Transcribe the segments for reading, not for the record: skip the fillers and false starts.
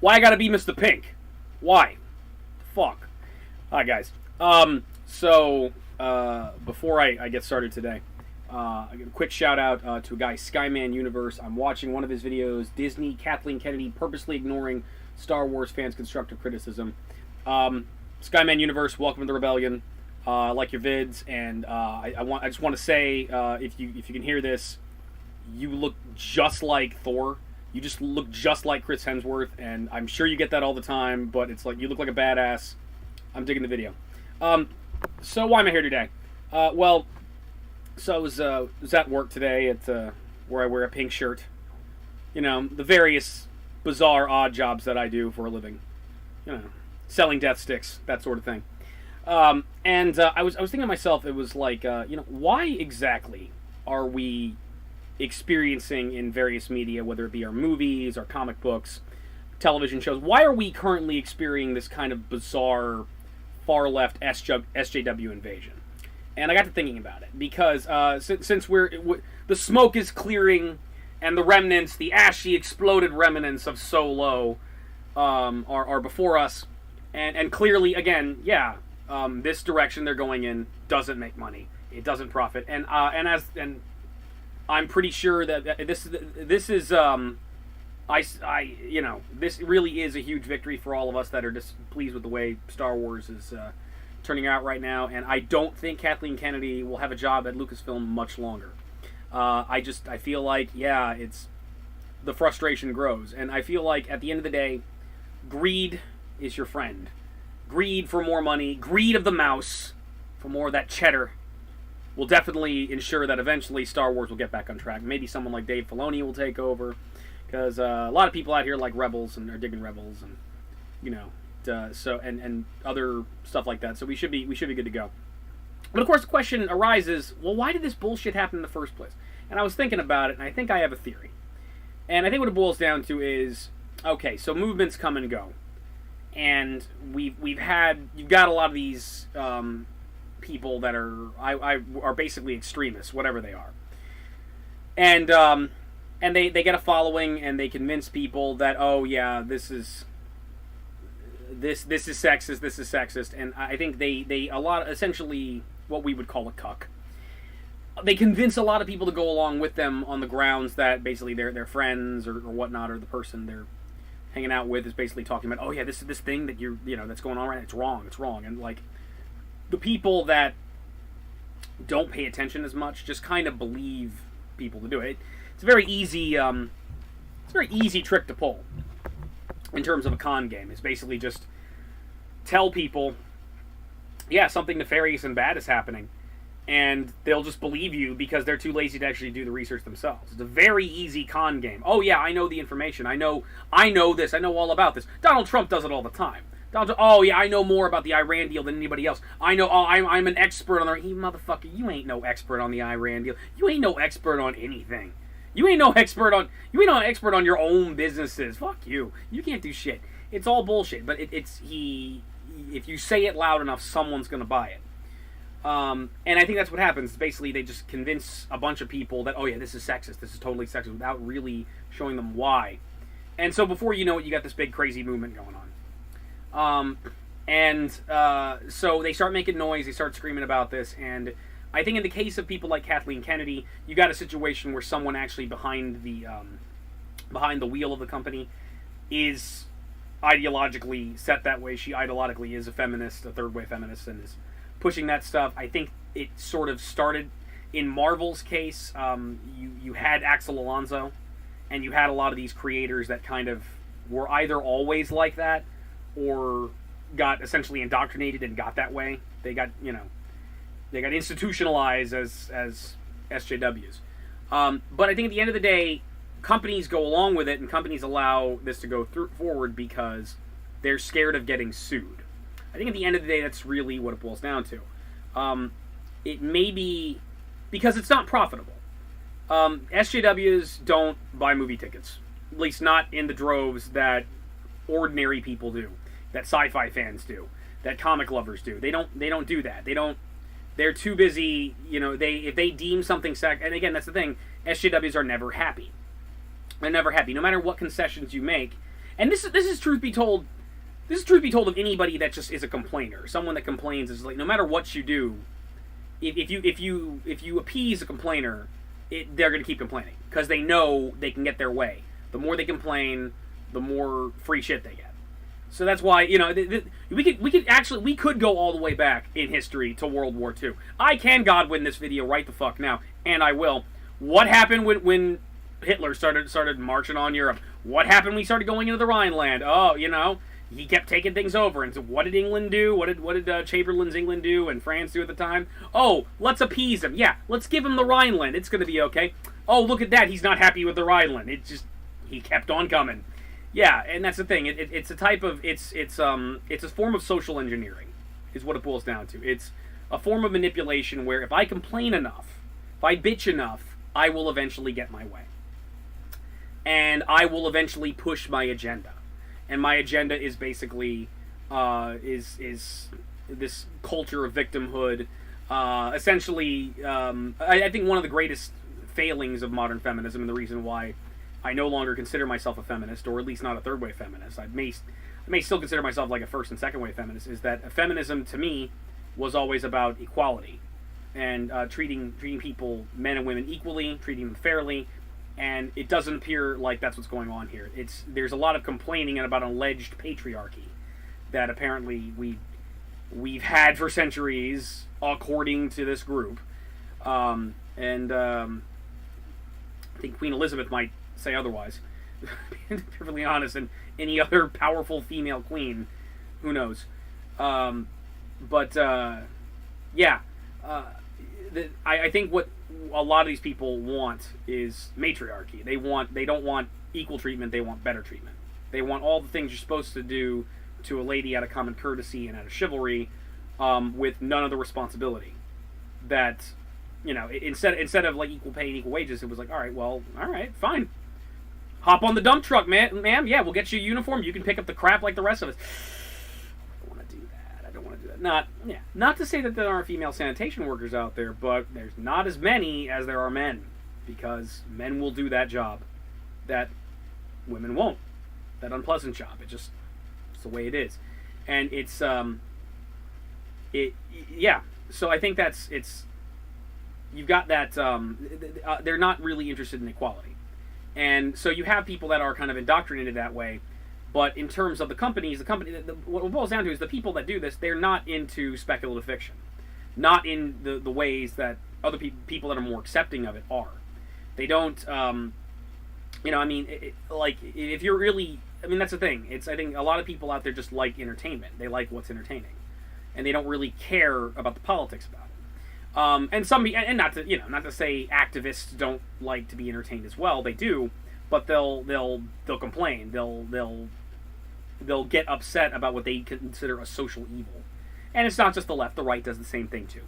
Why I gotta be Mr. Pink? Why? Fuck. Hi, guys. Before I get started today, I get a quick shout out to a guy, Skyman Universe. I'm watching one of his videos, Disney, Kathleen Kennedy, purposely ignoring Star Wars fans' constructive criticism. Skyman Universe, welcome to the rebellion. I like your vids, and I just want to say, if you can hear this, you look just like Thor. You just look just like Chris Hemsworth, and I'm sure you get that all the time, but it's like, you look like a badass. I'm digging the video. So why am I here today? I was at work today at where I wear a pink shirt. You know, the various bizarre odd jobs that I do for a living. You know, selling death sticks, that sort of thing. I was thinking to myself, it was like, why exactly are we experiencing in various media, whether it be our movies, our comic books, television shows, why are we currently experiencing this kind of bizarre far-left SJW invasion? And I got to thinking about it, because since the smoke is clearing and the remnants, the ashy, exploded remnants of Solo are before us, and clearly, again, this direction they're going in doesn't make money. It doesn't profit, and I'm pretty sure that this really is a huge victory for all of us that are displeased with the way Star Wars is turning out right now, and I don't think Kathleen Kennedy will have a job at Lucasfilm much longer. I feel like, it's the frustration grows, and I feel like at the end of the day, greed is your friend. Greed for more money, greed of the mouse for more of that cheddar, will definitely ensure that eventually Star Wars will get back on track. Maybe someone like Dave Filoni will take over, because a lot of people out here like Rebels and are digging Rebels, and and other stuff like that. So we should be good to go. But of course, the question arises: well, why did this bullshit happen in the first place? And I was thinking about it, and I think I have a theory. And I think what it boils down to is, okay, so movements come and go, and you've got a lot of these people that are basically extremists, whatever they are, and they get a following, and they convince people that, oh yeah, this is sexist, and I think they essentially what we would call a cuck. They convince a lot of people to go along with them on the grounds that basically their friends or whatnot, or the person they're hanging out with is basically talking about, oh yeah, this thing that that's going on right now, it's wrong, and like, the people that don't pay attention as much just kind of believe people to do it. It's a very easy trick to pull in terms of a con game. It's basically just tell people, something nefarious and bad is happening, and they'll just believe you because they're too lazy to actually do the research themselves. It's a very easy con game. Oh yeah, I know the information. I know this. I know all about this. Donald Trump does it all the time. Oh yeah, I know more about the Iran deal than anybody else. I know. Oh, I'm an expert on the. You motherfucker, you ain't no expert on the Iran deal. You ain't no expert on anything. You ain't no expert on your own businesses. Fuck you. You can't do shit. It's all bullshit. But if you say it loud enough, someone's gonna buy it. And I think that's what happens. Basically, they just convince a bunch of people that, oh yeah, this is sexist. This is totally sexist, without really showing them why. And so before you know it, you got this big crazy movement going on. So they start making noise, they start screaming about this, and I think in the case of people like Kathleen Kennedy, you got a situation where someone actually behind the wheel of the company is ideologically set that way. She ideologically is a feminist, a third-way feminist, and is pushing that stuff. I think it sort of started in Marvel's case. You had Axel Alonso, and you had a lot of these creators that kind of were either always like that, or got essentially indoctrinated and got that way. They got institutionalized as SJWs. But I think at the end of the day, companies go along with it, and companies allow this to go forward because they're scared of getting sued. I think at the end of the day, that's really what it boils down to. It may be because it's not profitable. SJWs don't buy movie tickets, at least not in the droves that ordinary people do, that sci-fi fans do, that comic lovers do. They don't do that. They're too busy, if they deem something and again, that's the thing, SJWs are never happy. They're never happy, no matter what concessions you make. And this is truth be told. This is truth be told of anybody that just is a complainer. Someone that complains is like, no matter what you do, if you appease a complainer, they're going to keep complaining because they know they can get their way. The more they complain, the more free shit they get. So that's why, you know, we could go all the way back in history to World War II. I can Godwin this video right the fuck now, and I will. What happened when Hitler started marching on Europe? What happened when he started going into the Rhineland? Oh, you know, he kept taking things over. And so what did England do? What did Chamberlain's England do and France do at the time? Oh, let's appease him. Yeah, let's give him the Rhineland. It's going to be okay. Oh, look at that. He's not happy with the Rhineland. He kept on coming. Yeah, and that's the thing. It's a type of it's a form of social engineering, is what it boils down to. It's a form of manipulation where if I complain enough, if I bitch enough, I will eventually get my way, and I will eventually push my agenda. And my agenda is basically is this culture of victimhood. Essentially, I think one of the greatest failings of modern feminism, and the reason why I no longer consider myself a feminist, or at least not a third wave feminist. I may still consider myself like a first and second wave feminist. Is that feminism to me was always about equality and treating people, men and women, equally, treating them fairly. And it doesn't appear like that's what's going on here. There's a lot of complaining about alleged patriarchy that apparently we've had for centuries, according to this group. I think Queen Elizabeth might say otherwise, to be perfectly honest, and any other powerful female queen, who knows? I think what a lot of these people want is matriarchy. They don't want equal treatment. They want better treatment. They want all the things you're supposed to do to a lady out of common courtesy and out of chivalry, with none of the responsibility. That, you know, instead of like equal pay and equal wages, it was like, all right, fine. Hop on the dump truck, ma'am. Yeah, we'll get you a uniform. You can pick up the crap like the rest of us. I don't want to do that. Not to say that there aren't female sanitation workers out there, but there's not as many as there are men, because men will do that job that women won't. That unpleasant job. It's the way it is, and So I think you've got that. They're not really interested in equality. And so you have people that are kind of indoctrinated that way, but in terms of the companies, what it boils down to is the people that do this, they're not into speculative fiction, not in the ways that other people that are more accepting of it are. They don't, if you're really, that's the thing. I think a lot of people out there just like entertainment. They like what's entertaining, and they don't really care about the politics about it. And not to say activists don't like to be entertained as well. They do, but they'll complain. They'll get upset about what they consider a social evil, and it's not just the left. The right does the same thing too,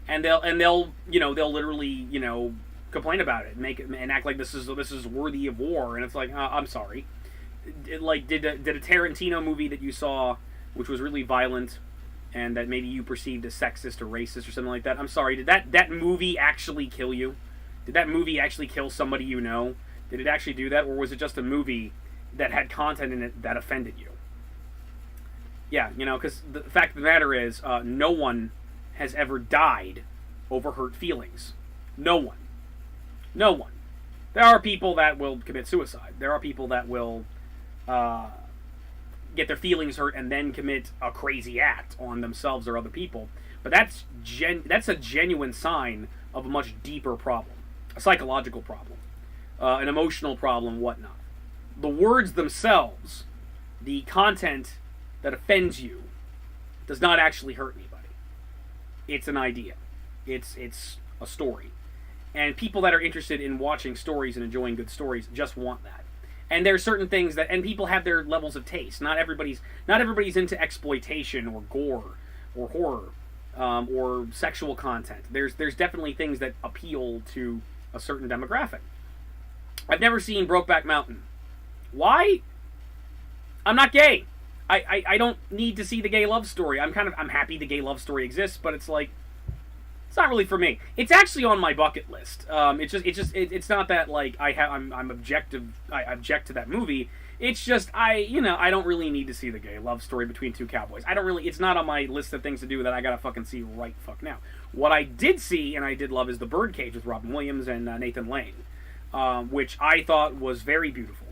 and they'll literally complain about it, and act like this is worthy of war. And it's like, I'm sorry, did a Tarantino movie that you saw, which was really violent, and that maybe you perceived as sexist or racist or something like that. I'm sorry, did that movie actually kill you? Did that movie actually kill somebody you know? Did it actually do that? Or was it just a movie that had content in it that offended you? Yeah, because the fact of the matter is, no one has ever died over hurt feelings. No one. No one. There are people that will commit suicide. There are people that will get their feelings hurt and then commit a crazy act on themselves or other people. But that's a genuine sign of a much deeper problem, a psychological problem, an emotional problem, whatnot. The words themselves, the content that offends you, does not actually hurt anybody. It's an idea. It's a story. And people that are interested in watching stories and enjoying good stories just want that. And there are certain things and people have their levels of taste. Not everybody's into exploitation or gore or horror or sexual content. There's definitely things that appeal to a certain demographic. I've never seen Brokeback Mountain. Why? I'm not gay. I don't need to see the gay love story. I'm happy the gay love story exists, but it's like, it's not really for me. It's actually on my bucket list. It's not that like I object to that movie. It's just I don't really need to see the gay love story between two cowboys. I don't really. It's not on my list of things to do that I gotta fucking see right fuck now. What I did see and I did love is The Birdcage with Robin Williams and Nathan Lane, which I thought was very beautiful,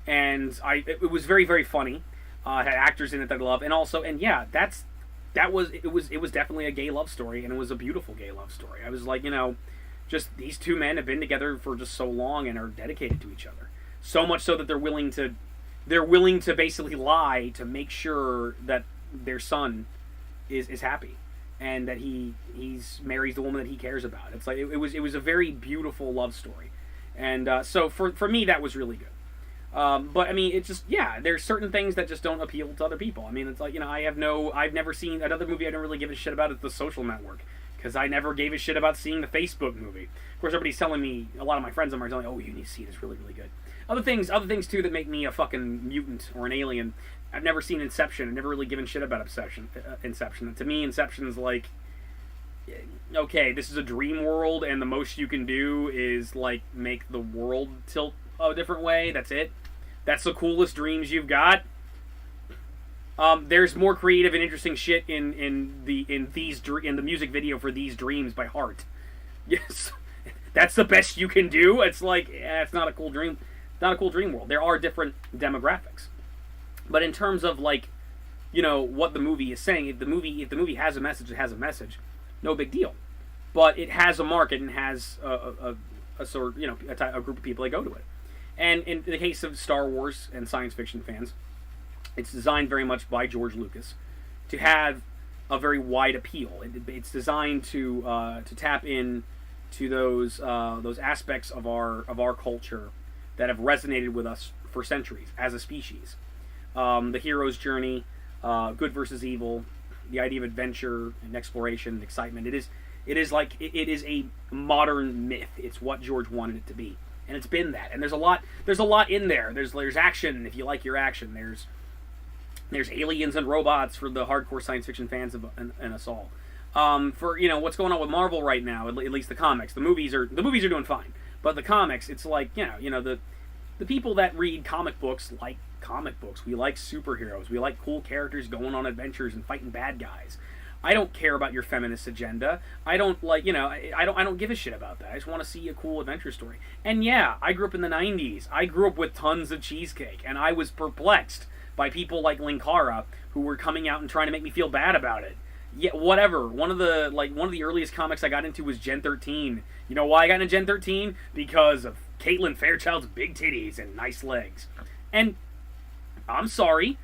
and it was very very funny. Had actors in it that I love, and yeah, it was definitely a gay love story, and it was a beautiful gay love story. I was like, just these two men have been together for just so long and are dedicated to each other. So much so that they're willing to basically lie to make sure that their son is happy, and that he's marries the woman that he cares about. It's like it was a very beautiful love story, and so for me that was really good. But I mean, it's just there's certain things that just don't appeal to other people. I mean, it's like I've never seen another movie I don't really give a shit about is The Social Network, because I never gave a shit about seeing the Facebook movie. Of course, everybody's telling me, a lot of my friends are telling me, oh, you need to see it, it's really really good. Other things too that make me a fucking mutant or an alien. I've never seen Inception. I've never really given shit about Inception. To me, Inception is like, okay, this is a dream world, and the most you can do is like make the world tilt a different way. That's it. That's the coolest dreams you've got. There's more creative and interesting shit in the music video for These Dreams by Heart. Yes, that's the best you can do. It's like, it's not a cool dream. Not a cool dream world. There are different demographics, but in terms of like, what the movie is saying, if the movie has a message, it has a message. No big deal. But it has a market and has a sort a group of people that go to it. And in the case of Star Wars and science fiction fans, it's designed very much by George Lucas to have a very wide appeal. It's designed to tap in to those aspects of our culture that have resonated with us for centuries as a species. The hero's journey, good versus evil, the idea of adventure and exploration and excitement. It is a modern myth. It's what George wanted it to be, and it's been that. And there's a lot in there. There's action if you like your action. There's aliens and robots for the hardcore science fiction fans and us all. For what's going on with Marvel right now, at least the comics. The movies are doing fine. But the comics, it's like, the people that read comic books like comic books. We like superheroes. We like cool characters going on adventures and fighting bad guys. I don't care about your feminist agenda. I don't I don't give a shit about that. I just want to see a cool adventure story. And yeah, I grew up in the 90s. I grew up with tons of cheesecake, and I was perplexed by people like Linkara who were coming out and trying to make me feel bad about it. Yeah, whatever. One of the earliest comics I got into was Gen 13. You know why I got into Gen 13? Because of Caitlin Fairchild's big titties and nice legs. And I'm sorry,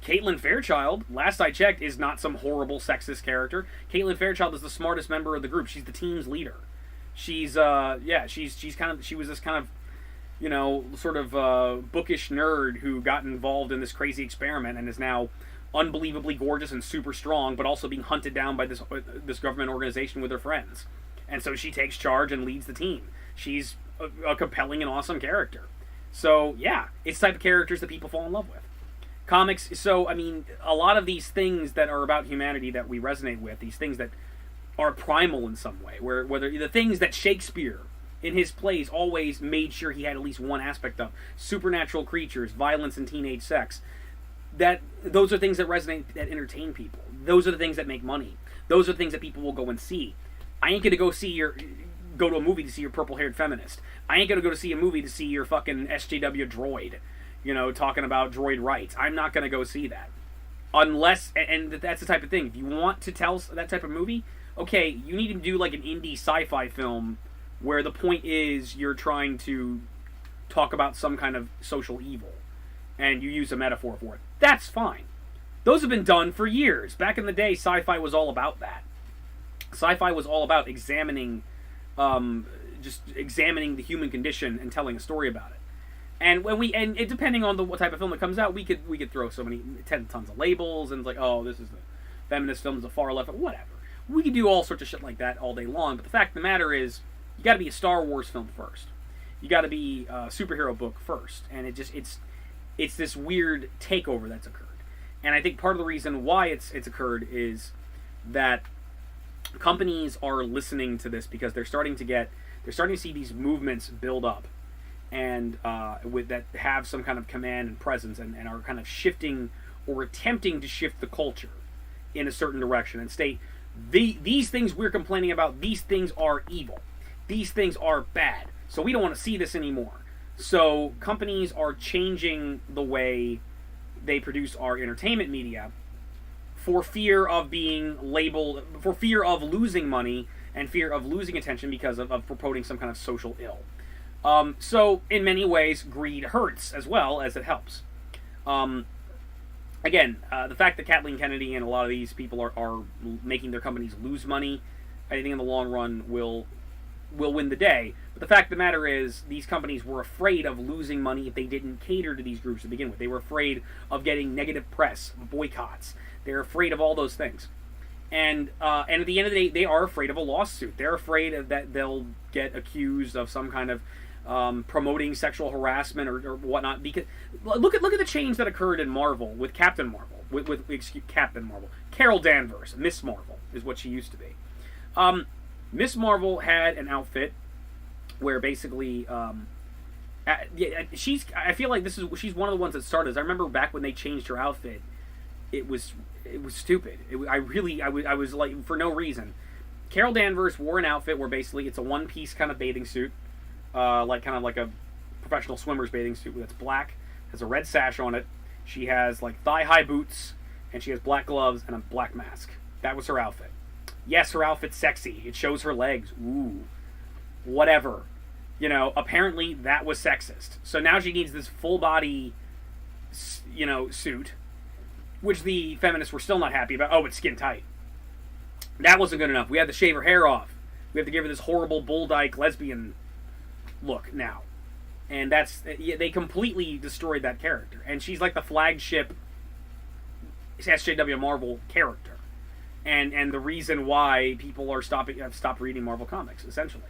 Caitlin Fairchild, last I checked, is not some horrible sexist character. Caitlin Fairchild is the smartest member of the group. She's the team's leader. She was this kind of sort of bookish nerd who got involved in this crazy experiment and is now unbelievably gorgeous and super strong, but also being hunted down by this government organization with her friends. And so she takes charge and leads the team. She's a compelling and awesome character. So yeah, it's the type of characters that people fall in love with. Comics, so I mean, a lot of these things that are about humanity that we resonate with, these things that are primal in some way, whether the things that Shakespeare in his plays always made sure he had at least one aspect of: supernatural creatures, violence, and teenage sex. Those are things that resonate, that entertain people. Those are the things that make money. Those are the things that people will go and see. I ain't gonna go to a movie to see your purple-haired feminist. I ain't gonna go to see a movie to see your fucking SJW droid, talking about droid rights. I'm not gonna go see that. Unless, and that's the type of thing. If you want to tell that type of movie, okay, you need to do like an indie sci-fi film where the point is you're trying to talk about some kind of social evil, and you use a metaphor for it. That's fine. Those have been done for years. Back in the day, sci-fi was all about that. Sci-fi was all about examining the human condition and telling a story about it. And depending on what type of film that comes out, we could throw so many tons of labels and it's like, oh, this is the feminist film, is the far left, whatever. We could do all sorts of shit like that all day long. But the fact of the matter is, you got to be a Star Wars film first. You got to be a superhero book first, and it's this weird takeover that's occurred. And I think part of the reason why it's occurred is that companies are listening to this because they're starting to see these movements build up. and with that have some kind of command and presence, and are kind of shifting or attempting to shift the culture in a certain direction and state these things we're complaining about, these things are evil, these things are bad, so we don't want to see this anymore. So companies are changing the way they produce our entertainment media for fear of being labeled, for fear of losing money and fear of losing attention because of promoting some kind of social ill. So in many ways, greed hurts as well as it helps. Again, the fact that Kathleen Kennedy and a lot of these people are making their companies lose money, I think in the long run will win the day. But the fact of the matter is, these companies were afraid of losing money if they didn't cater to these groups to begin with. They were afraid of getting negative press, boycotts. They're afraid of all those things. And at the end of the day, they are afraid of a lawsuit. They're afraid of that they'll get accused of some kind of promoting sexual harassment or whatnot. Because look at the change that occurred in Marvel with Captain Marvel, with Captain Marvel, Carol Danvers. Miss Marvel is what she used to be. Miss Marvel had an outfit where basically, I feel like she's one of the ones that started. I remember back when they changed her outfit, it was stupid. I was like, for no reason. Carol Danvers wore an outfit where basically it's a one-piece kind of bathing suit, like a professional swimmer's bathing suit that's black, has a red sash on it. She has like thigh-high boots, and she has black gloves and a black mask. That was her outfit. Yes, her outfit's sexy. It shows her legs. Ooh, whatever. Apparently that was sexist. So now she needs this full-body, suit, which the feminists were still not happy about. Oh, it's skin tight. That wasn't good enough. We had to shave her hair off. We have to give her this horrible bull dyke lesbian look now. And they completely destroyed that character. And she's like the flagship SJW Marvel character. And the reason why people have stopped reading Marvel comics, essentially.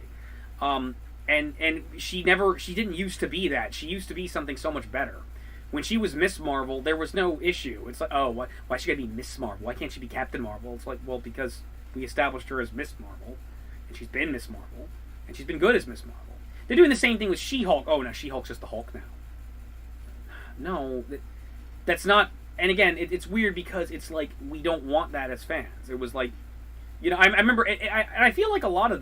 And she didn't used to be that. She used to be something so much better. When she was Miss Marvel, there was no issue. It's like, oh, why she gotta be Miss Marvel? Why can't she be Captain Marvel? It's like, well, because we established her as Miss Marvel, and she's been Miss Marvel, and she's been good as Miss Marvel. They're doing the same thing with She-Hulk. Oh, no, She-Hulk's just the Hulk now. No, that's not... And again, it's weird because it's like, we don't want that as fans. It was like, I remember, I feel like a lot of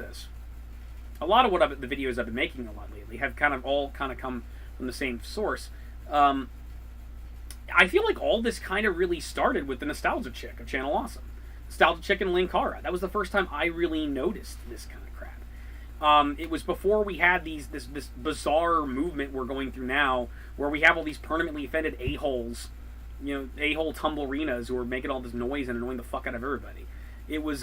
what the videos I've been making a lot lately have all come from the same source. I feel like all this kind of really started with the Nostalgia Chick of Channel Awesome. Nostalgia Chick and Linkara. That was the first time I really noticed this kind of crap. It was before we had this bizarre movement we're going through now, where we have all these permanently offended a-holes, a-hole tumblerinas who are making all this noise and annoying the fuck out of everybody. It was,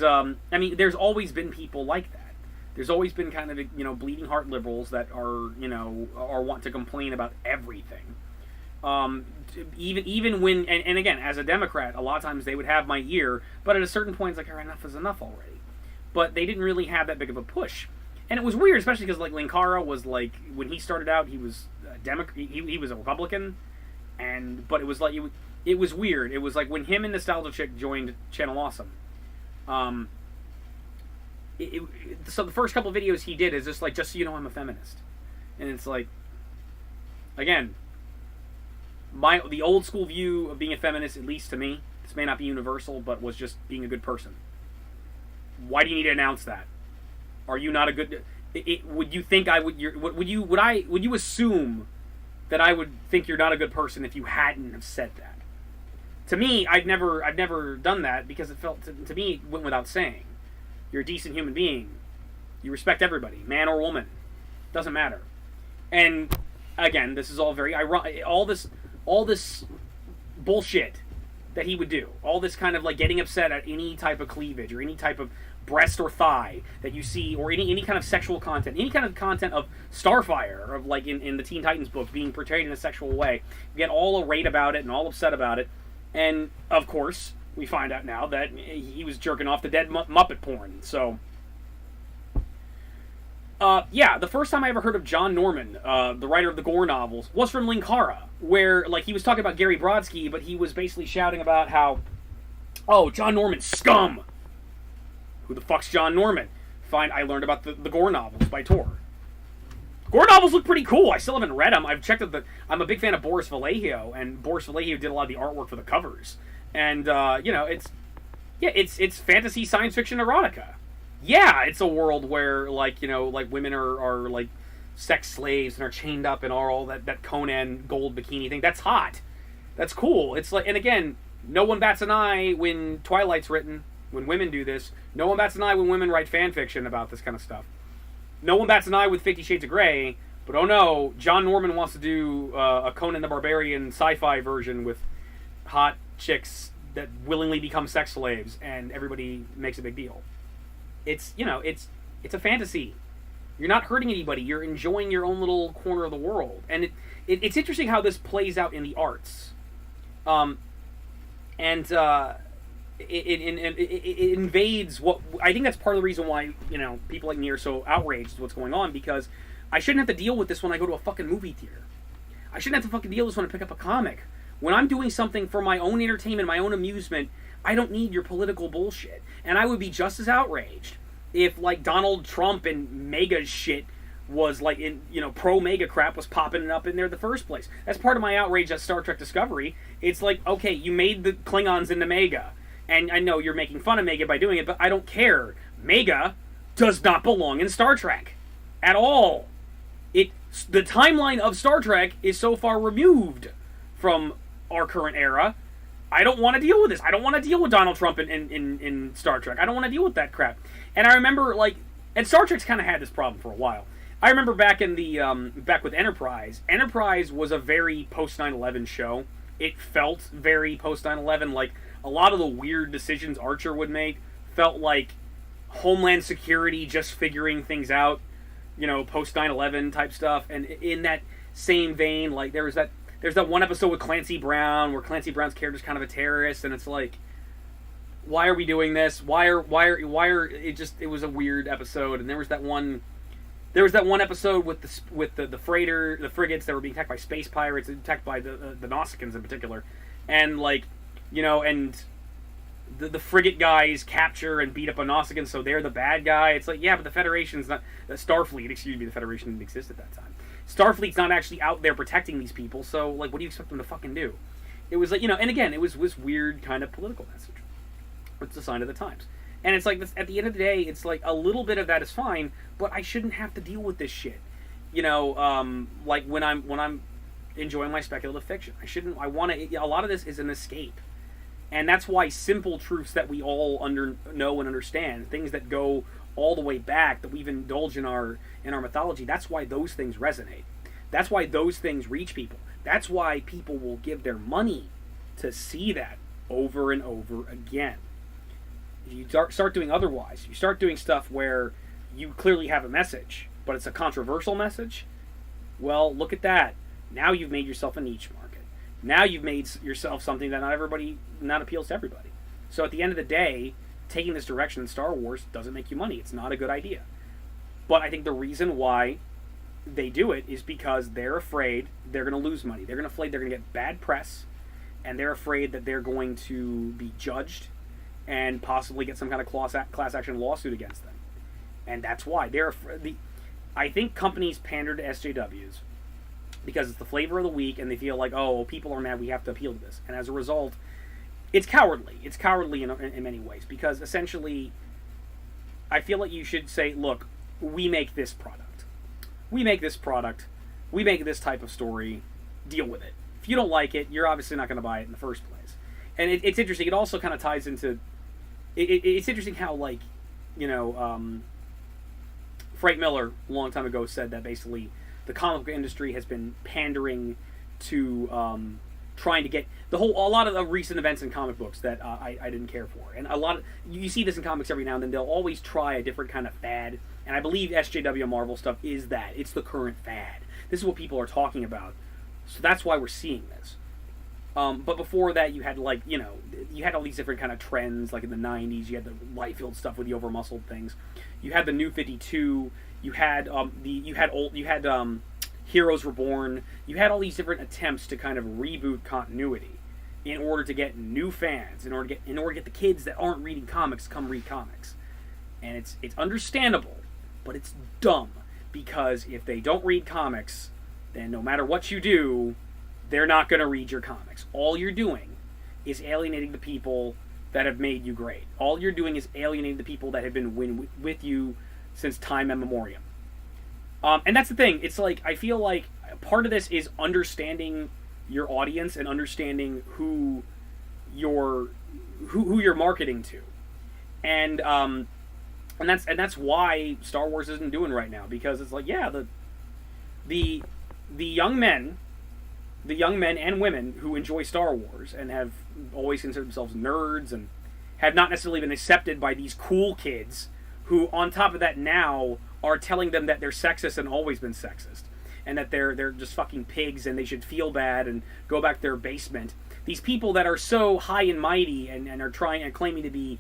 there's always been people like that. There's always been kind of, bleeding heart liberals that are want to complain about everything. Even when, and again, as a Democrat, a lot of times they would have my ear, but at a certain point, it's like, all right, enough is enough already. But they didn't really have that big of a push. And it was weird, especially because, like, Linkara was, like, when he started out, he was he was a Republican, but it was like, it was weird. It was like when him and Nostalgia Chick joined Channel Awesome, so the first couple of videos he did is just like, just so you know, I'm a feminist. And it's like, again, the old school view of being a feminist, at least to me, this may not be universal, but was just being a good person. Why do you need to announce that? Are you not a good... would you think I would... Would you assume that I would think you're not a good person if you hadn't have said that? To me, I've never done that because it felt... To me, it went without saying. You're a decent human being. You respect everybody, man or woman. Doesn't matter. And again, this is all very ironic. All this bullshit that he would do. All this kind of like getting upset at any type of cleavage or any type of breast or thigh that you see, or any kind of sexual content, any kind of content of Starfire, of like in the Teen Titans book being portrayed in a sexual way. You get all irate about it and all upset about it. And of course, we find out now that he was jerking off to dead Muppet porn. So, the first time I ever heard of John Norman, the writer of the Gore novels, was from Linkara, where like he was talking about Gary Brodsky, but he was basically shouting about how, oh, John Norman's scum. Who the fuck's John Norman? I learned about the Gore novels by Tor. Gore novels look pretty cool. I still haven't read them. I've checked out I'm a big fan of Boris Vallejo, and Boris Vallejo did a lot of the artwork for the covers. And it's fantasy, science fiction, erotica. Yeah, it's a world where like women are like sex slaves and are chained up and all that Conan gold bikini thing. That's hot. That's cool. It's like, and again, no one bats an eye when Twilight's written. When women do this, no one bats an eye when women write fan fiction about this kind of stuff. No one bats an eye with 50 Shades of Grey, but oh no, John Norman wants to do a Conan the Barbarian sci-fi version with hot chicks that willingly become sex slaves, and everybody makes a big deal. It's a fantasy. You're not hurting anybody. You're enjoying your own little corner of the world, and it's interesting how this plays out in the arts. It invades what I think that's part of the reason why people like me are so outraged with what's going on, because I shouldn't have to deal with this when I go to a fucking movie theater. I shouldn't have to fucking deal with this when I pick up a comic. When I'm doing something for my own entertainment, my own amusement, I don't need your political bullshit. And I would be just as outraged if like Donald Trump and MAGA shit was like pro MAGA crap was popping up in there in the first place. That's part of my outrage at Star Trek Discovery. It's like, okay, you made the Klingons into MAGA. And I know you're making fun of MAGA by doing it, but I don't care. MAGA does not belong in Star Trek. At all. The timeline of Star Trek is so far removed from our current era. I don't want to deal with this. I don't want to deal with Donald Trump in Star Trek. I don't want to deal with that crap. And I remember, and Star Trek's kind of had this problem for a while. I remember back in the, back with Enterprise. Enterprise was a very post 9/11 show. It felt very post 9/11, like, a lot of the weird decisions Archer would make felt like Homeland Security just figuring things out, post 9/11 type stuff. And in that same vein, like there's that one episode with Clancy Brown where Clancy Brown's character's kind of a terrorist, and it's like, why are we doing this? Why are it was a weird episode. And there was that one episode with the frigates that were being attacked by space pirates, attacked by the Nausicaans in particular, and and the frigate guys capture and beat up a Nausicaan, so they're the bad guy. It's like, yeah, but the Federation's not... Starfleet, the Federation didn't exist at that time. Starfleet's not actually out there protecting these people, so, what do you expect them to fucking do? It was like, and again, it was weird kind of political message. It's a sign of the times. And it's like, at the end of the day, it's like, a little bit of that is fine, but I shouldn't have to deal with this shit. Like, when I'm enjoying my speculative fiction. A lot of this is an escape. And that's why simple truths that we all know and understand, things that go all the way back, that we've indulged in our mythology, that's why those things resonate. That's why those things reach people. That's why people will give their money to see that over and over again. If you start doing otherwise, you start doing stuff where you clearly have a message, but it's a controversial message, well, look at that. Now you've made yourself a niche market. Now you've made yourself something that not appeals to everybody. So at the end of the day, taking this direction in Star Wars doesn't make you money. It's not a good idea. But I think the reason why they do it is because they're afraid they're going to lose money. They're going to get bad press, and they're afraid that they're going to be judged and possibly get some kind of class action lawsuit against them. And that's why I think companies pander to SJWs because it's the flavor of the week, and they feel like, oh, people are mad, we have to appeal to this. And as a result, it's cowardly. It's cowardly in many ways, because essentially, I feel like you should say, look, we make this product. We make this product. We make this type of story. Deal with it. If you don't like it, you're obviously not going to buy it in the first place. And it's interesting. It also kind of ties into... It's interesting how, Frank Miller, a long time ago, said that basically the comic book industry has been pandering to trying to get a lot of the recent events in comic books that I didn't care for. And you see this in comics every now and then. They'll always try a different kind of fad. And I believe SJW Marvel stuff is that. It's the current fad. This is what people are talking about. So that's why we're seeing this. But before that, you had you had all these different kind of trends. Like in the 90s, you had the Liefeld stuff with the over-muscled things. You had the New 52. You had Heroes Reborn. You had all these different attempts to kind of reboot continuity in order to get new fans, in order to get the kids that aren't reading comics to come read comics. And it's understandable, but it's dumb, because if they don't read comics, then no matter what you do, they're not going to read your comics. All you're doing is alienating the people that have made you great. All you're doing is alienating the people that have been with you since time immemorial. And that's the thing. It's like, I feel like part of this is understanding your audience and understanding who you're marketing to. And that's why Star Wars isn't doing right now, because it's like, yeah, the young men and women who enjoy Star Wars and have always considered themselves nerds and have not necessarily been accepted by these cool kids who, on top of that, now are telling them that they're sexist and always been sexist, and that they're just fucking pigs and they should feel bad and go back to their basement. These people that are so high and mighty and are trying and claiming to be,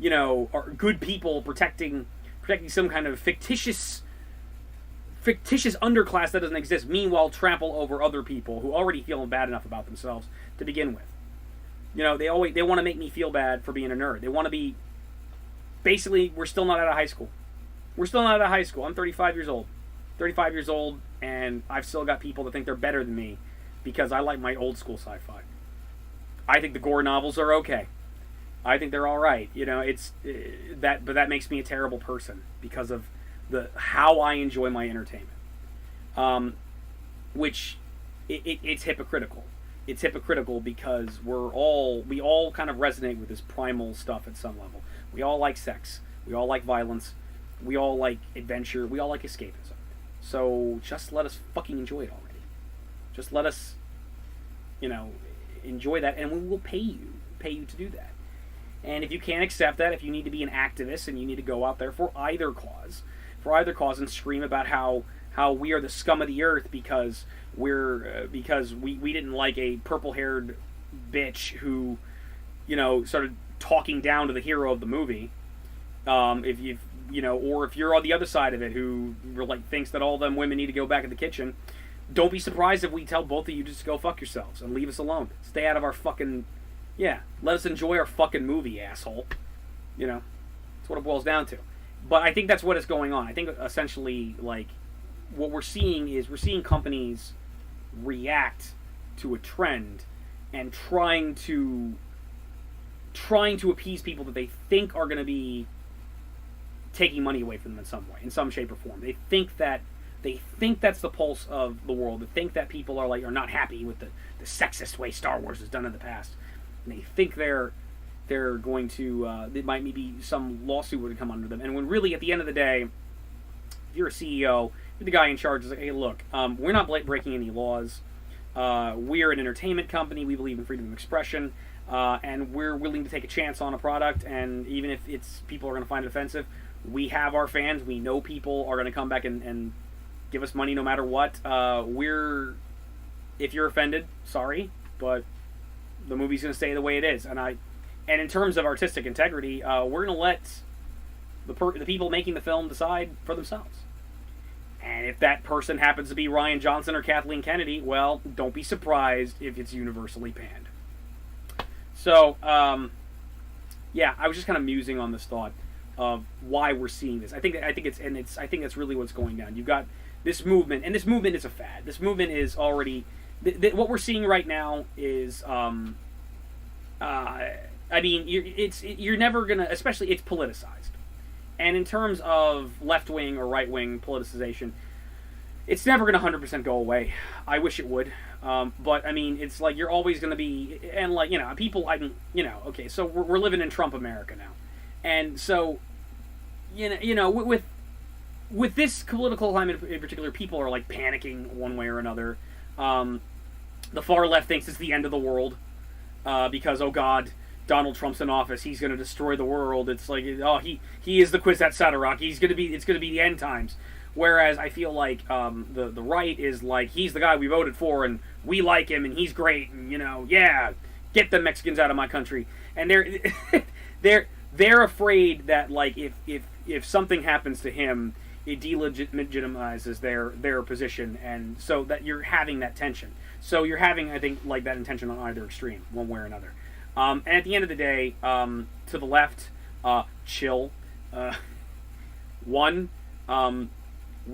are good people protecting some kind of fictitious underclass that doesn't exist, meanwhile trample over other people who already feel bad enough about themselves to begin with. They want to make me feel bad for being a nerd. They want to be, basically, we're still not out of high school. We're still not out of high school. I'm 35 years old. 35 years old, and I've still got people that think they're better than me because I like my old school sci-fi. I think the gore novels are okay. I think they're all right. But that makes me a terrible person because of how I enjoy my entertainment. Which it's hypocritical. It's hypocritical because we all kind of resonate with this primal stuff at some level. We all like sex. We all like violence. We all like adventure. We all like escapism. So just let us fucking enjoy it already. Just let us, enjoy that, and we will pay you to do that. And if you can't accept that, if you need to be an activist and you need to go out there for either cause and scream about how we are the scum of the earth because we didn't like a purple-haired bitch who, started talking down to the hero of the movie. Or if you're on the other side of it who thinks that all them women need to go back in the kitchen, don't be surprised if we tell both of you just to go fuck yourselves and leave us alone. Stay out of our fucking... Yeah, let us enjoy our fucking movie, asshole. That's what it boils down to. But I think that's what is going on. I think essentially, what we're seeing companies react to a trend and trying to appease people that they think are going to be taking money away from them in some way, in some shape or form. They think that's the pulse of the world. They think that people are not happy with the sexist way Star Wars is done in the past. And they think they're going to there might maybe some lawsuit would come under them. And when really at the end of the day, if you're a CEO, you're the guy in charge is like, hey, look, we're not breaking any laws. We're an entertainment company. We believe in freedom of expression, and we're willing to take a chance on a product. And even if people are going to find it offensive, we have our fans. We know people are going to come back and give us money no matter what. If you're offended, sorry, but the movie's going to stay the way it is. And in terms of artistic integrity, we're going to let the people making the film decide for themselves. And if that person happens to be Rian Johnson or Kathleen Kennedy, well, don't be surprised if it's universally panned. So, I was just kind of musing on this thought of why we're seeing this. I think that's really what's going down. You've got this movement, and this movement is a fad. This movement is already what we're seeing right now is you're never gonna, especially it's politicized. And in terms of left-wing or right-wing politicization, it's never going to 100% go away. I wish it would. But, it's like you're always going to be... And, people... okay, so we're living in Trump America now. And so, with this political climate in particular, people are, panicking one way or another. The far left thinks it's the end of the world. Because, oh, God... Donald Trump's in office. He's going to destroy the world. It's like, oh, he is the Kwisatz Haderach. It's going to be the end times. Whereas I feel like the right is like, he's the guy we voted for, and we like him, and he's great, and get the Mexicans out of my country. And they're afraid that if something happens to him, it delegitimizes their position, and so that you're having that tension. So you're having, I think, that intention on either extreme, one way or another. And at the end of the day, to the left, chill.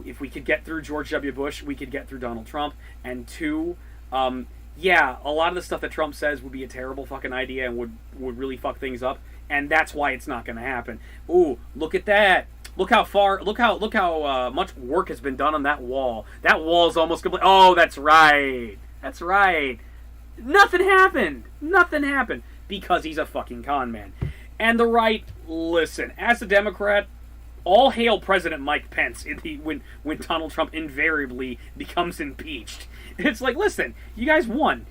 if we could get through George W. Bush, we could get through Donald Trump. And two, yeah, a lot of the stuff that Trump says would be a terrible fucking idea and would really fuck things up. And that's why it's not going to happen. Ooh, look at that. Look how much work has been done on that wall. That wall's almost complete. Oh, that's right. That's right. Nothing happened. Nothing happened. Because he's a fucking con man. And the right, listen, as a Democrat, all hail President Mike Pence when Donald Trump invariably becomes impeached. It's like, listen, you guys won.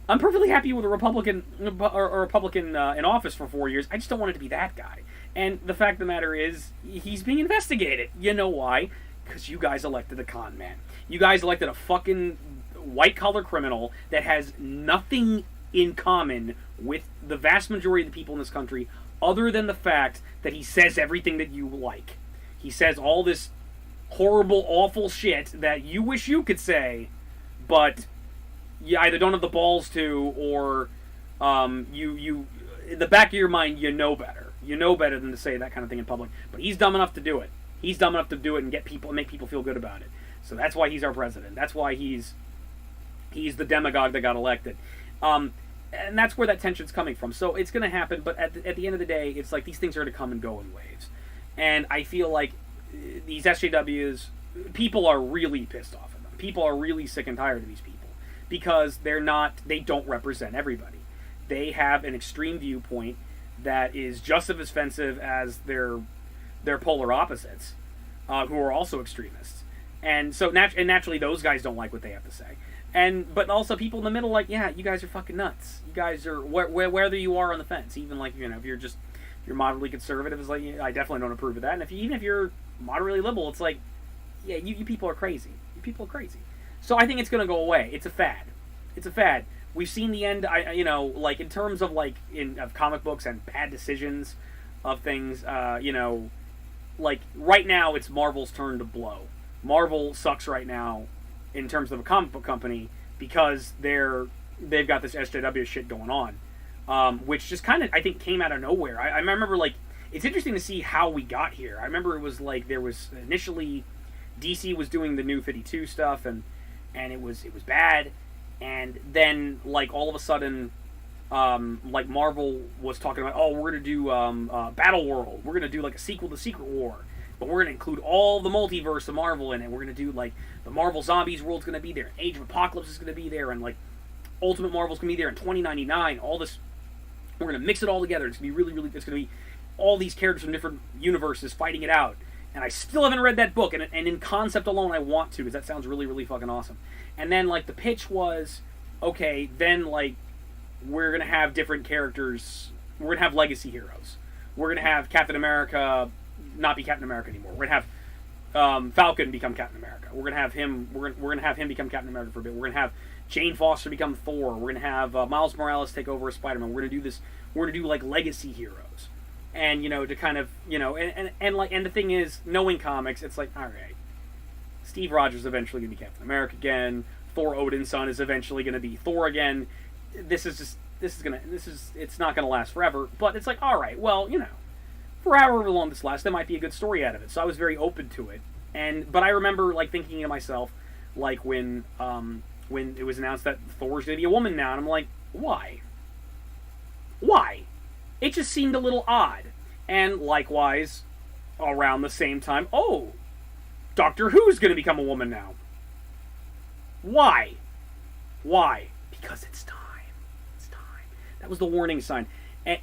I'm perfectly happy with a Republican in office for 4 years. I just don't want it to be that guy. And the fact of the matter is, he's being investigated. You know why? Because you guys elected a con man. You guys elected a fucking white-collar criminal that has nothing in common with the vast majority of the people in this country other than the fact that he says everything that you like. He says all this horrible, awful shit that you wish you could say, but you either don't have the balls to, or you in the back of your mind, you know better. You know better than to say that kind of thing in public. But he's dumb enough to do it. He's dumb enough to do it and make people feel good about it. So that's why he's our president. That's why he's the demagogue that got elected. And that's where that tension's coming from. So it's going to happen, but at the end of the day, it's like these things are going to come and go in waves. And I feel like these SJWs, people are really pissed off at them. People are really sick and tired of these people because they don't represent everybody. They have an extreme viewpoint that is just as offensive as their polar opposites, who are also extremists. And so naturally those guys don't like what they have to say. But also people in the middle, like, yeah, you guys are fucking nuts. You guys are whether you are on the fence, even like, you know, if you're moderately conservative, it's like, yeah, I definitely don't approve of that. And even if you're moderately liberal, it's like, yeah, you people are crazy. You people are crazy. So I think it's going to go away. It's a fad. It's a fad. We've seen the end. Like in terms of of comic books and bad decisions of things. Like right now, it's Marvel's turn to blow. Marvel sucks right now in terms of a comic book company because they've got this SJW shit going on, which just kind of I think came out of nowhere. I remember it's interesting to see how we got here. I remember it was like there was initially DC was doing the New 52 stuff and it was bad, and then all of a sudden Marvel was talking about, oh, we're gonna do Battle World, we're gonna do a sequel to Secret War. But we're going to include all the multiverse of Marvel in it. We're going to do, the Marvel Zombies world's going to be there. Age of Apocalypse is going to be there. And, Ultimate Marvel's going to be there in 2099. All this. We're going to mix it all together. It's going to be really, really. It's going to be all these characters from different universes fighting it out. And I still haven't read that book. And in concept alone, I want to, because that sounds really, really fucking awesome. And then, the pitch was, okay, then, we're going to have different characters. We're going to have legacy heroes. We're going to have Captain America not be Captain America anymore. We're gonna have Falcon become Captain America. We're gonna have him. We're gonna have him become Captain America for a bit. We're gonna have Jane Foster become Thor. We're gonna have Miles Morales take over as Spider-Man. We're gonna do this. We're gonna do legacy heroes, and to kind of and the thing is, knowing comics, it's all right. Steve Rogers is eventually gonna be Captain America again. Thor Odin's son is eventually gonna be Thor again. It's not gonna last forever. But it's all right. Well, for however long this lasts, there might be a good story out of it. So I was very open to it. But I remember thinking to myself, when it was announced that Thor's gonna be a woman now, and I'm like, why? Why? It just seemed a little odd. And likewise, around the same time, oh, Doctor Who's gonna become a woman now. Why? Why? Because it's time. It's time. That was the warning sign.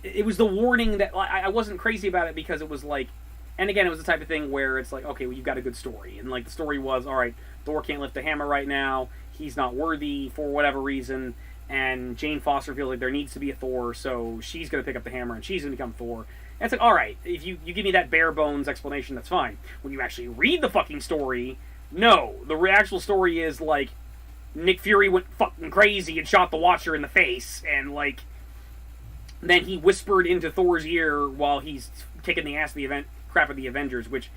It was the warning that I wasn't crazy about it because it was and again, it was the type of thing where it's okay, well, you've got a good story. And the story was, all right, Thor can't lift the hammer right now. He's not worthy for whatever reason. And Jane Foster feels like there needs to be a Thor, so she's going to pick up the hammer and she's going to become Thor. And it's all right, if you give me that bare bones explanation, that's fine. When you actually read the fucking story, no. The actual story is Nick Fury went fucking crazy and shot the Watcher in the face, and then he whispered into Thor's ear while he's kicking the ass of crap of the Avengers, which,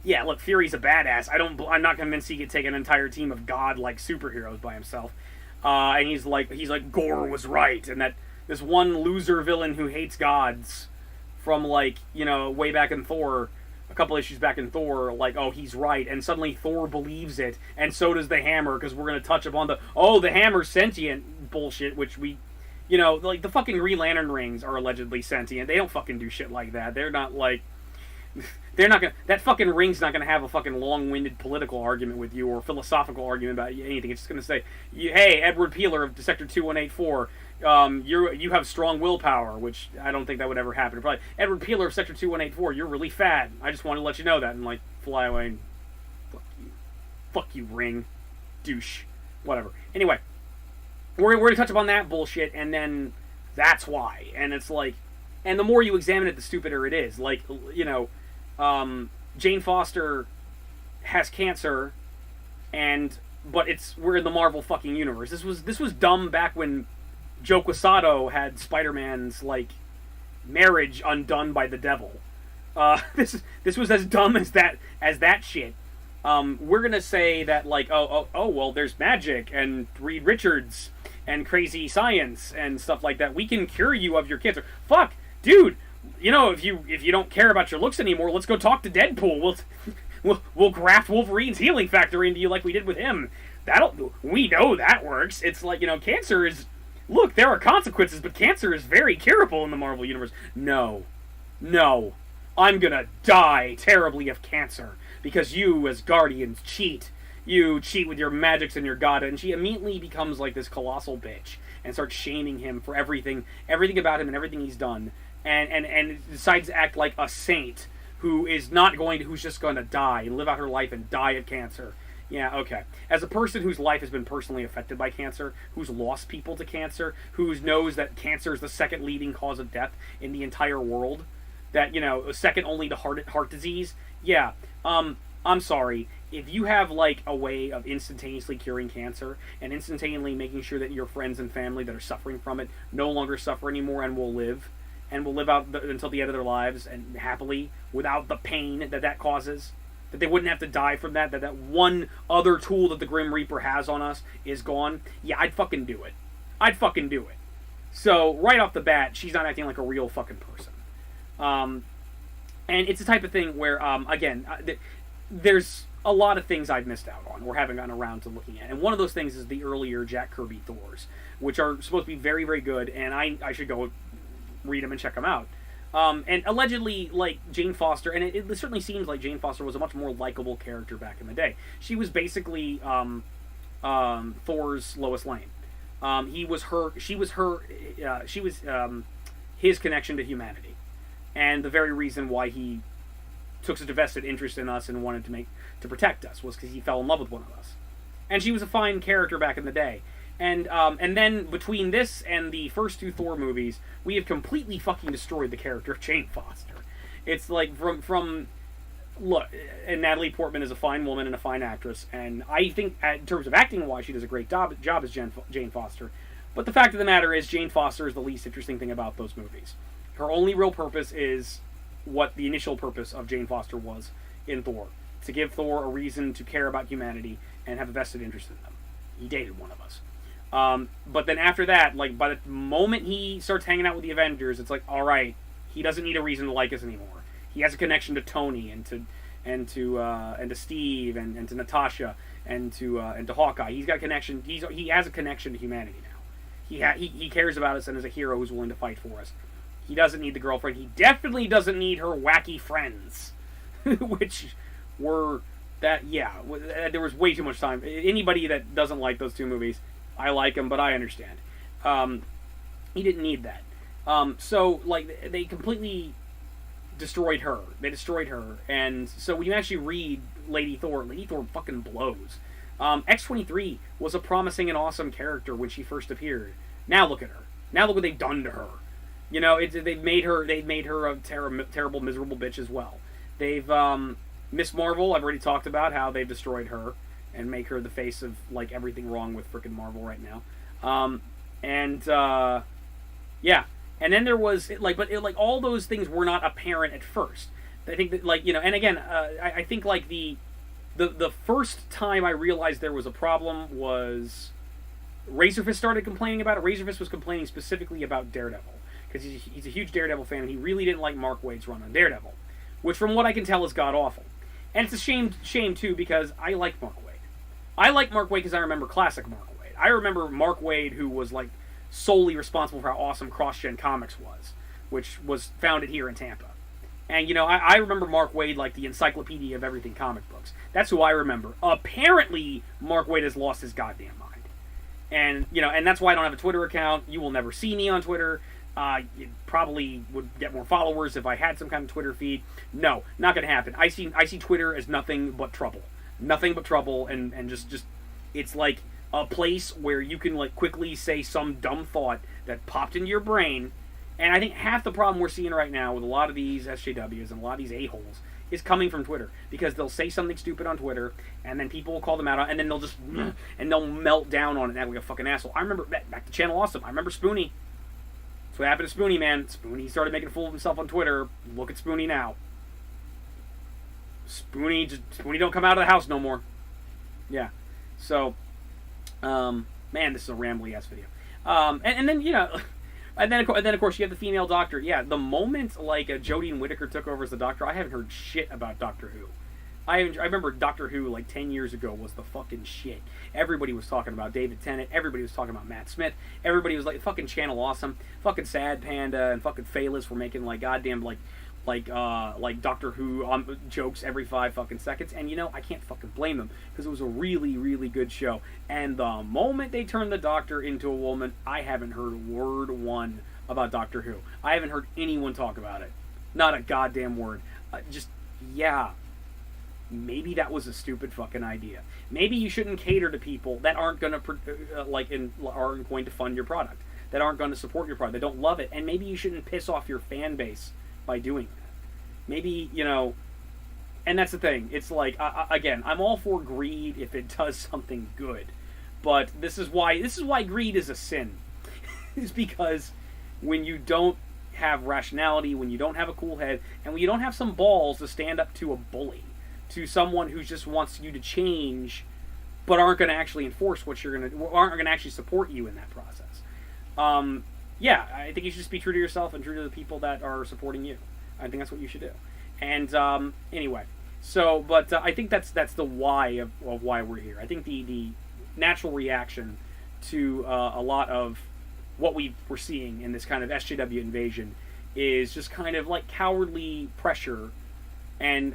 yeah, look, Fury's a badass. I'm not convinced he could take an entire team of god-like superheroes by himself. And he's like, Gore was right, and that this one loser villain who hates gods from way back in Thor couple issues back in Thor, like, oh, he's right, and suddenly Thor believes it, and so does the Hammer, because we're going to touch upon the Hammer's sentient bullshit, which we, you know, like, the fucking Green Lantern rings are allegedly sentient. They don't fucking do shit like that. They're not, like, they're not gonna, that fucking ring's not gonna have a fucking long-winded political argument with you, or philosophical argument about anything. It's just gonna say, hey, Edward Peeler of Sector 2184, you have strong willpower, which I don't think that would ever happen. Probably, Edward Peeler of Sector 2184, you're really fat. I just want to let you know that, and, like, fly away and fuck you, ring, douche, whatever. Anyway, we're gonna touch upon that bullshit, and then that's why. And it's like, and the more you examine it, the stupider it is. Like, you know, Jane Foster has cancer, but we're in the Marvel fucking universe. This was dumb back when Joe Quesada had Spider-Man's, like, marriage undone by the devil. This was as dumb as that shit. We're gonna say that, like, oh well, there's magic and Reed Richards and crazy science and stuff like that. We can cure you of your cancer. Fuck, dude. You know, if you don't care about your looks anymore, let's go talk to Deadpool. We'll graft Wolverine's healing factor into you like we did with him. We know that works. It's like, you know, cancer is, look, there are consequences, but cancer is very curable in the Marvel universe. No, I'm gonna die terribly of cancer because you, as Guardians, cheat. You cheat with your magics and your god, and she immediately becomes like this colossal bitch and starts shaming him for everything about him and everything he's done. And decides to act like a saint who's just going to die and live out her life and die of cancer. Yeah, okay. As a person whose life has been personally affected by cancer, who's lost people to cancer, who knows that cancer is the second leading cause of death in the entire world, that, you know, second only to heart disease, yeah, I'm sorry. If you have, like, a way of instantaneously curing cancer and instantaneously making sure that your friends and family that are suffering from it no longer suffer anymore and will live out until the end of their lives and happily without the pain that causes, that they wouldn't have to die from that one other tool that the Grim Reaper has on us is gone, yeah, I'd fucking do it. So, right off the bat, she's not acting like a real fucking person. And it's the type of thing where, again, there's a lot of things I've missed out on or haven't gotten around to looking at. And one of those things is the earlier Jack Kirby Thors, which are supposed to be very, very good, and I should go read them and check them out. And allegedly, like, Jane Foster, and it certainly seems like Jane Foster was a much more likable character back in the day. She was basically Thor's Lois Lane. She was his connection to humanity, and the very reason why he took such a vested interest in us and wanted to protect us was because he fell in love with one of us. And she was a fine character back in the day. And then between this and the first two Thor movies, we have completely fucking destroyed the character of Jane Foster. It's like from look, and Natalie Portman is a fine woman and a fine actress, and I think in terms of acting wise, she does a great job as Jane Foster. But the fact of the matter is, Jane Foster is the least interesting thing about those movies. Her only real purpose is what the initial purpose of Jane Foster was in Thor: to give Thor a reason to care about humanity and have a vested interest in them. He dated one of us. But then after that, like, by the moment he starts hanging out with the Avengers, it's like, all right, he doesn't need a reason to like us anymore. He has a connection to Tony and to Steve and to Natasha and to Hawkeye. He's got a connection. He has a connection to humanity now. He cares about us and is a hero who's willing to fight for us. He doesn't need the girlfriend. He definitely doesn't need her wacky friends, which were that. Yeah, there was way too much time. Anybody that doesn't like those two movies, I like them, but I understand. He didn't need that. So, like, they completely destroyed her. They destroyed her. And so when you actually read Lady Thor fucking blows. X-23 was a promising and awesome character when she first appeared. Now look at her. Now look what they've done to her. You know, they've made her a terrible, miserable bitch as well. They've, Miss Marvel, I've already talked about how they've destroyed her and make her the face of, like, everything wrong with frickin' Marvel right now. Yeah. And then there was, all those things were not apparent at first. I think that, like, you know, and again, I think, like, the first time I realized there was a problem was Razorfist started complaining about it. Razorfist was complaining specifically about Daredevil, because he's a huge Daredevil fan, and he really didn't like Mark Waid's run on Daredevil, which from what I can tell is god-awful. And it's a shame too, because I like Mark Waid. I like Mark Waid because I remember classic Mark Waid. I remember Mark Waid, who was like solely responsible for how awesome Cross-Gen Comics was, which was founded here in Tampa. And, you know, I remember Mark Waid like the encyclopedia of everything comic books. That's who I remember. Apparently, Mark Waid has lost his goddamn mind. And, you know, and that's why I don't have a Twitter account. You will never see me on Twitter. You probably would get more followers if I had some kind of Twitter feed. No, not going to happen. I see Twitter as nothing but trouble. Nothing but trouble, and just it's like a place where you can like quickly say some dumb thought that popped into your brain. And I think half the problem we're seeing right now with a lot of these SJWs and a lot of these a-holes is coming from Twitter, because they'll say something stupid on Twitter, and then people will call them out on, and then they'll melt down on it and act like a fucking asshole. I remember back to Channel Awesome. I remember Spoonie. That's what happened to Spoonie, man. Spoonie started making a fool of himself on Twitter. Look at Spoonie now. Spoonie don't come out of the house no more. Yeah. So, man, this is a rambly ass video. And then, you know. And then, of course, you have the female doctor. Yeah, the moment, like, Jodie Whittaker took over as the doctor, I haven't heard shit about Doctor Who. I remember Doctor Who, like, 10 years ago was the fucking shit. Everybody was talking about David Tennant. Everybody was talking about Matt Smith. Everybody was like, fucking Channel Awesome. Fucking Sad Panda and fucking Phaelus were making, like, goddamn, like Doctor Who jokes every 5 fucking seconds, and you know, I can't fucking blame them, because it was a really, really good show. And the moment they turned the Doctor into a woman, I haven't heard word one about Doctor Who. I haven't heard anyone talk about it. Not a goddamn word. Yeah. Maybe that was a stupid fucking idea. Maybe you shouldn't cater to people that aren't gonna aren't going to fund your product, that aren't going to support your product, that don't love it, and maybe you shouldn't piss off your fan base by doing that. Maybe, you know, and that's the thing. It's like, again, I'm all for greed if it does something good, but this is why greed is a sin. Is because when you don't have rationality, when you don't have a cool head, and when you don't have some balls to stand up to a bully, to someone who just wants you to change, but aren't going to actually enforce what you're going to, aren't going to actually support you in that process. Yeah, I think you should just be true to yourself and true to the people that are supporting you. I think that's what you should do. And anyway, so but I think that's the why of why we're here. I think the natural reaction to a lot of what we're seeing in this kind of SJW invasion is just kind of like cowardly pressure and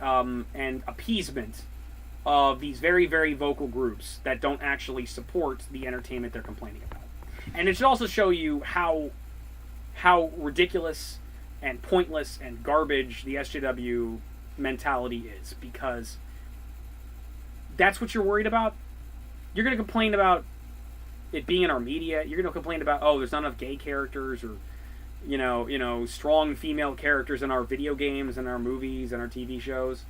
appeasement of these very, very vocal groups that don't actually support the entertainment they're complaining about. And it should also show you how ridiculous and pointless and garbage the SJW mentality is, because that's what you're worried about. You're going to complain about it being in our media. You're going to complain about, oh, there's not enough gay characters, or you know, strong female characters in our video games and our movies and our TV shows.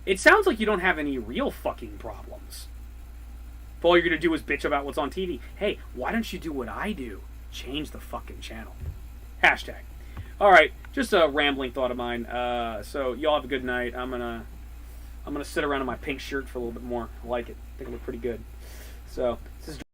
It sounds like you don't have any real fucking problems. If all you're going to do is bitch about what's on TV. Hey, why don't you do what I do? Change the fucking channel. Hashtag. Alright, just a rambling thought of mine. So, y'all have a good night. I'm gonna sit around in my pink shirt for a little bit more. I like it. I think I look pretty good. So, this is